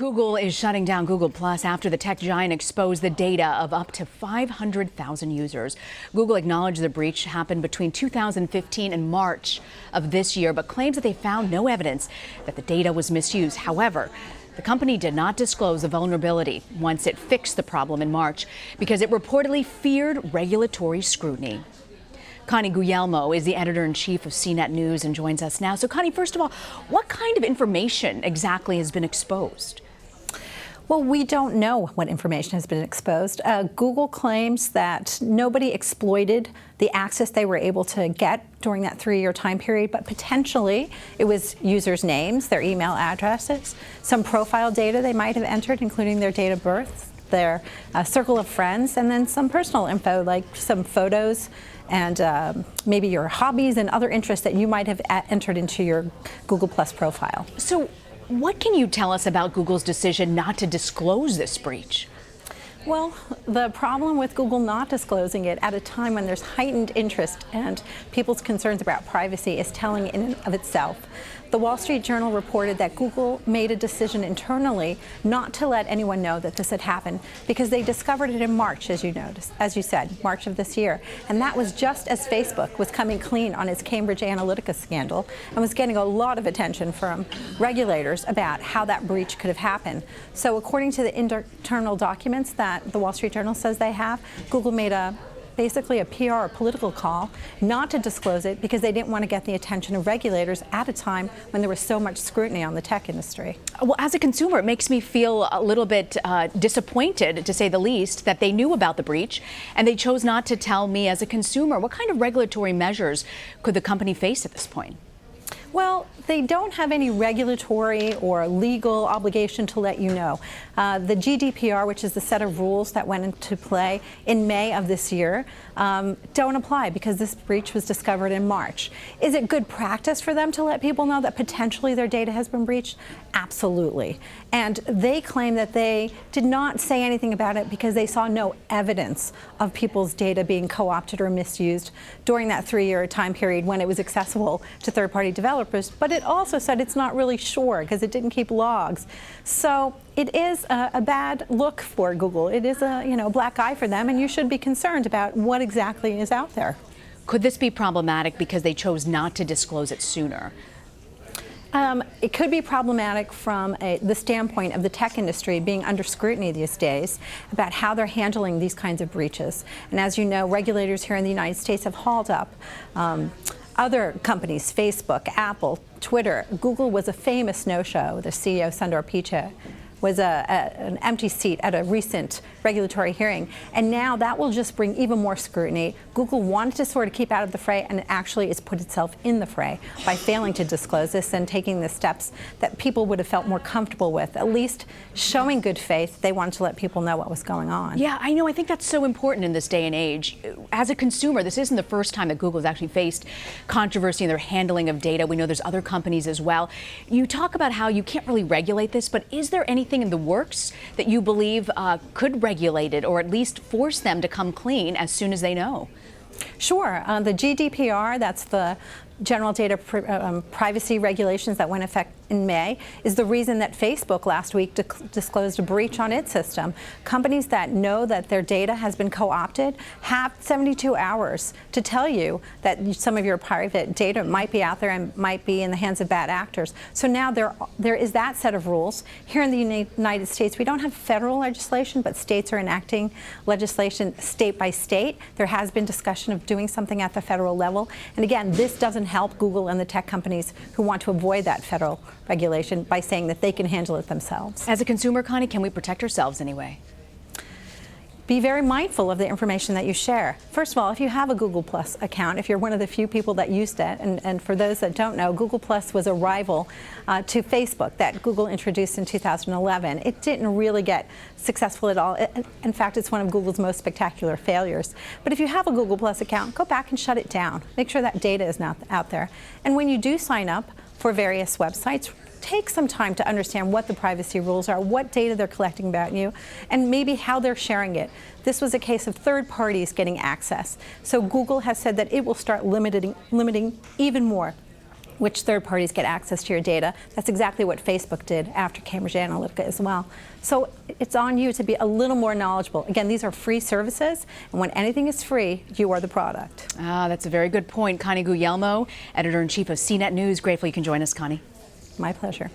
Google is shutting down Google Plus after the tech giant exposed the data of up to 500,000 users. Google acknowledged the breach happened between 2015 and March of this year, but claims that they found no evidence that the data was misused. However, the company did not disclose the vulnerability once it fixed the problem in March because it reportedly feared regulatory scrutiny. Connie Guglielmo is the editor-in-chief of CNET News and joins us now. So, Connie, first of all, what kind of information exactly has been exposed? Well, we don't know what information has been exposed. Google claims that nobody exploited the access they were able to get during that 3-year time period, but potentially it was users' names, their email addresses, some profile data they might have entered, including their date of birth, their circle of friends, and then some personal info like some photos and maybe your hobbies and other interests that you might have entered into your Google Plus profile. So what can you tell us about Google's decision not to disclose this breach? Well, the problem with Google not disclosing it at a time when there's heightened interest and people's concerns about privacy is telling in and of itself. The Wall Street Journal reported that Google made a decision internally not to let anyone know that this had happened because they discovered it in March, as you said, March of this year. And that was just as Facebook was coming clean on its Cambridge Analytica scandal and was getting a lot of attention from regulators about how that breach could have happened. So according to the internal documents that the Wall Street Journal says they have, Google made basically a PR or political call not to disclose it because they didn't want to get the attention of regulators at a time when there was so much scrutiny on the tech industry. Well, as a consumer, it makes me feel a little bit disappointed, to say the least, that they knew about the breach and they chose not to tell me as a consumer. What kind of regulatory measures could the company face at this point? Well, they don't have any regulatory or legal obligation to let you know. The GDPR, which is the set of rules that went into play in May of this year, don't apply because this breach was discovered in March. Is it good practice for them to let people know that potentially their data has been breached? Absolutely. And they claim that they did not say anything about it because they saw no evidence of people's data being co-opted or misused during that 3-year time period when it was accessible to third-party developers. But it also said it's not really sure because it didn't keep logs. So it is a bad look for Google. It is a black eye for them, and you should be concerned about what exactly is out there. Could this be problematic because they chose not to disclose it sooner? It could be problematic from the standpoint of the tech industry being under scrutiny these days about how they're handling these kinds of breaches. And as you know, regulators here in the United States have hauled up other companies, Facebook, Apple, Twitter. Google was a famous no-show. The CEO, Sundar Pichai, was an empty seat at a recent regulatory hearing. And now that will just bring even more scrutiny. Google wanted to sort of keep out of the fray, and actually it's put itself in the fray by failing to disclose this and taking the steps that people would have felt more comfortable with, at least showing good faith. They wanted to let people know what was going on. Yeah, I know. I think that's so important in this day and age. As a consumer, this isn't the first time that Google has actually faced controversy in their handling of data. We know there's other companies as well. You talk about how you can't really regulate this, but is there anything in the works that you believe could regulate it or at least force them to come clean as soon as they know? Sure. The GDPR, that's the General Data Privacy Regulations that went into effect in May, is the reason that Facebook last week disclosed a breach on its system. Companies that know that their data has been co-opted have 72 hours to tell you that some of your private data might be out there and might be in the hands of bad actors. So now there is that set of rules. Here in the United States, we don't have federal legislation, but states are enacting legislation state by state. There has been discussion of doing something at the federal level. And again, this doesn't help Google and the tech companies who want to avoid that federal regulation by saying that they can handle it themselves. As a consumer, Connie, can we protect ourselves anyway? Be very mindful of the information that you share. First of all, if you have a Google Plus account, if you're one of the few people that used it, and for those that don't know, Google Plus was a rival to Facebook that Google introduced in 2011. It didn't really get successful at all. In fact, it's one of Google's most spectacular failures. But if you have a Google Plus account, go back and shut it down. Make sure that data is not out there. And when you do sign up for various websites, take some time to understand what the privacy rules are, what data they're collecting about you, and maybe how they're sharing it. This was a case of third parties getting access. So Google has said that it will start limiting even more which third parties get access to your data. That's exactly what Facebook did after Cambridge Analytica as well. So it's on you to be a little more knowledgeable. Again, these are free services, and when anything is free, you are the product. That's a very good point. Connie Guglielmo, editor-in-chief of CNET News. Grateful you can join us, Connie. My pleasure.